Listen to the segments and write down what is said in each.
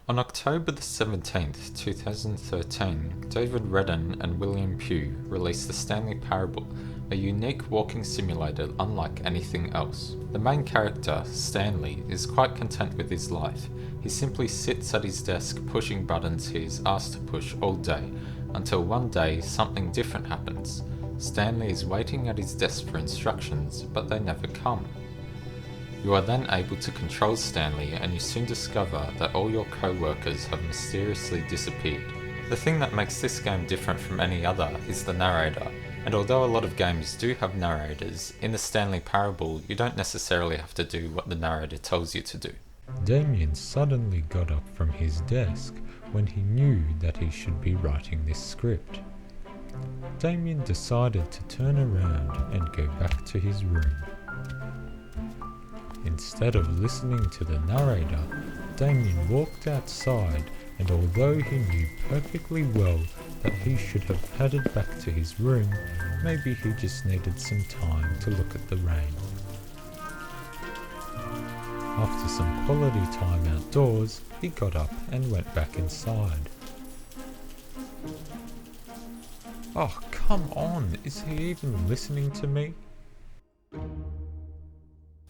On October the 17th, 2013, Wreden and William Pugh released the Stanley Parable, a unique walking simulator unlike anything else. The main character, Stanley, is quite content with his life. He simply sits at his desk pushing buttons he is asked to push all day, until one day something different happens. Stanley is waiting at his desk for instructions, but they never come. You are then able to control Stanley, and you soon discover that all your co-workers have mysteriously disappeared. The thing that makes this game different from any other is the narrator, and although a lot of games do have narrators, in the Stanley Parable you don't necessarily have to do what the narrator tells you to do. Damien suddenly got up from his desk when he knew that he should be writing this script. Damien decided to turn around and go back to his room. Instead of listening to the narrator, Damien walked outside, and although he knew perfectly well that he should have headed back to his room, maybe he just needed some time to look at the rain. After some quality time outdoors, he got up and went back inside. Oh, come on, is he even listening to me?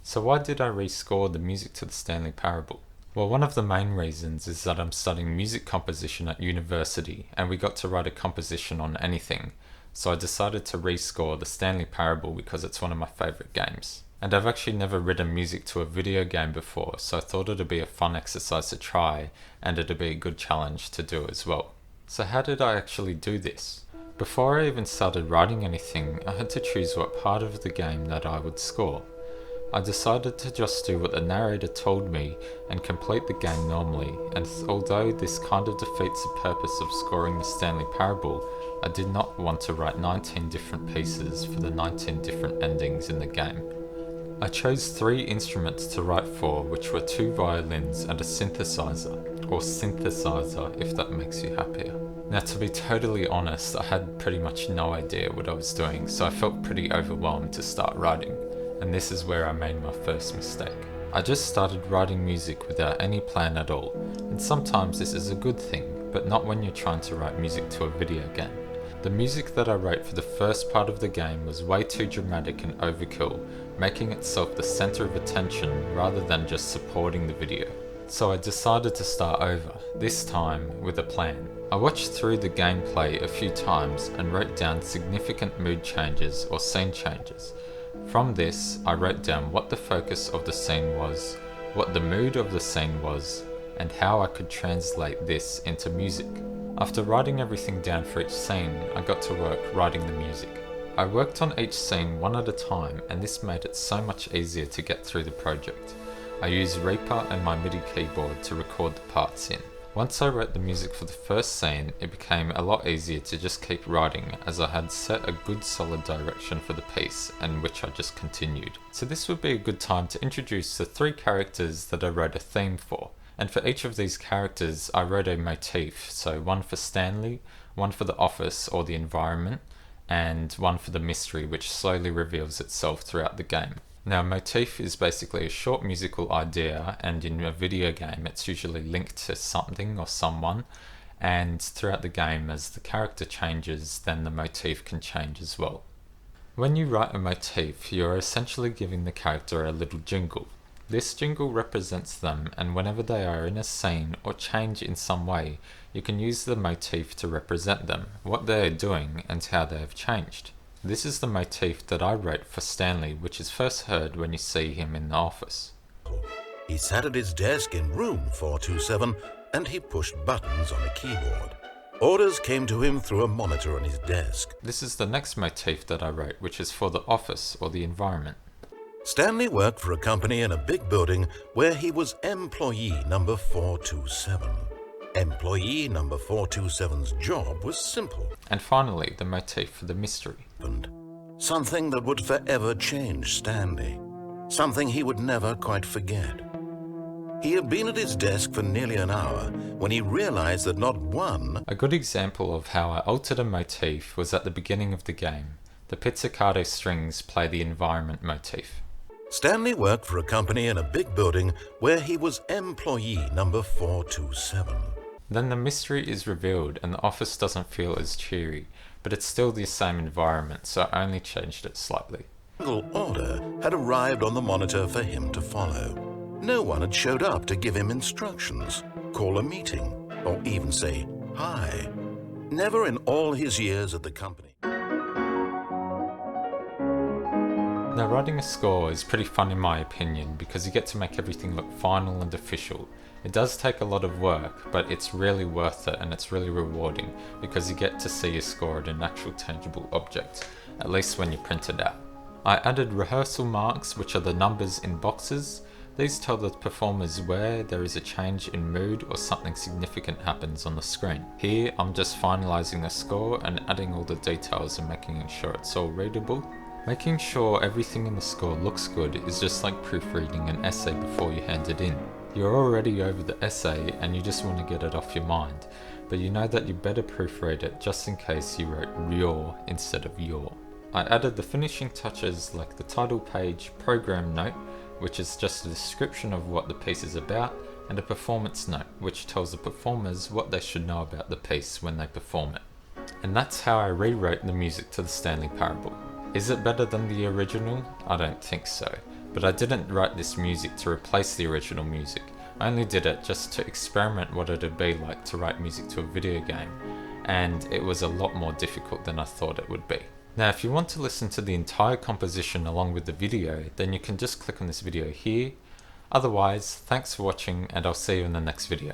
So why did I rescore the music to the Stanley Parable? Well, one of the main reasons is that I'm studying music composition at university, and we got to write a composition on anything, so I decided to rescore the Stanley Parable because it's one of my favourite games. And I've actually never written music to a video game before, so I thought it'd be a fun exercise to try, and it'd be a good challenge to do as well. So how did I actually do this? Before I even started writing anything, I had to choose what part of the game that I would score. I decided to just do what the narrator told me and complete the game normally, and although this kind of defeats the purpose of scoring the Stanley Parable, I did not want to write 19 different pieces for the 19 different endings in the game. I chose 3 instruments to write for, which were 2 violins and a synthesizer, or synthesizer if that makes you happier. Now, to be totally honest, I had pretty much no idea what I was doing, so I felt pretty overwhelmed to start writing. And this is where I made my first mistake. I just started writing music without any plan at all, and sometimes this is a good thing, but not when you're trying to write music to a video game. The music that I wrote for the first part of the game was way too dramatic and overkill, making itself the center of attention rather than just supporting the video. So I decided to start over, this time with a plan. I watched through the gameplay a few times and wrote down significant mood changes or scene changes. From this, I wrote down what the focus of the scene was, what the mood of the scene was, and how I could translate this into music. After writing everything down for each scene, I got to work writing the music. I worked on each scene one at a time, and this made it so much easier to get through the project. I used Reaper and my MIDI keyboard to record the parts in. Once I wrote the music for the first scene, it became a lot easier to just keep writing, as I had set a good solid direction for the piece, and which I just continued. So this would be a good time to introduce the 3 characters that I wrote a theme for. And for each of these characters, I wrote a motif, so one for Stanley, one for the office or the environment, and one for the mystery, which slowly reveals itself throughout the game. Now, a motif is basically a short musical idea, and in a video game it's usually linked to something or someone, and throughout the game as the character changes, then the motif can change as well. When you write a motif, you're essentially giving the character a little jingle. This jingle represents them, and whenever they are in a scene or change in some way, you can use the motif to represent them, what they are doing, and how they have changed. This is the motif that I wrote for Stanley, which is first heard when you see him in the office. He sat at his desk in room 427 and he pushed buttons on a keyboard. Orders came to him through a monitor on his desk. This is the next motif that I wrote, which is for the office or the environment. Stanley worked for a company in a big building where he was employee number 427. Employee number 427's job was simple. And finally, the motif for the mystery. Something that would forever change Stanley. Something he would never quite forget. He had been at his desk for nearly an hour when he realized that not one... A good example of how I altered a motif was at the beginning of the game. The pizzicato strings play the environment motif. Stanley worked for a company in a big building where he was employee number 427. Then the mystery is revealed and the office doesn't feel as cheery, but it's still the same environment, so I only changed it slightly. A single order had arrived on the monitor for him to follow. No one had showed up to give him instructions, call a meeting, or even say hi. Never in all his years at the company. Now, writing a score is pretty fun in my opinion because you get to make everything look final and official. It does take a lot of work, but it's really worth it and it's really rewarding because you get to see your score at an actual tangible object, at least when you print it out. I added rehearsal marks, which are the numbers in boxes. These tell the performers where there is a change in mood or something significant happens on the screen. Here I'm just finalizing the score and adding all the details and making sure it's all readable. Making sure everything in the score looks good is just like proofreading an essay before you hand it in. You're already over the essay and you just want to get it off your mind, but you know that you better proofread it just in case you wrote your instead of your. I added the finishing touches like the title page, program note, which is just a description of what the piece is about, and a performance note, which tells the performers what they should know about the piece when they perform it. And that's how I rewrote the music to the Stanley Parable. Is it better than the original? I don't think so, but I didn't write this music to replace the original music. I only did it just to experiment what it would be like to write music to a video game, and it was a lot more difficult than I thought it would be. Now, if you want to listen to the entire composition along with the video, then you can just click on this video here. Otherwise, thanks for watching and I'll see you in the next video.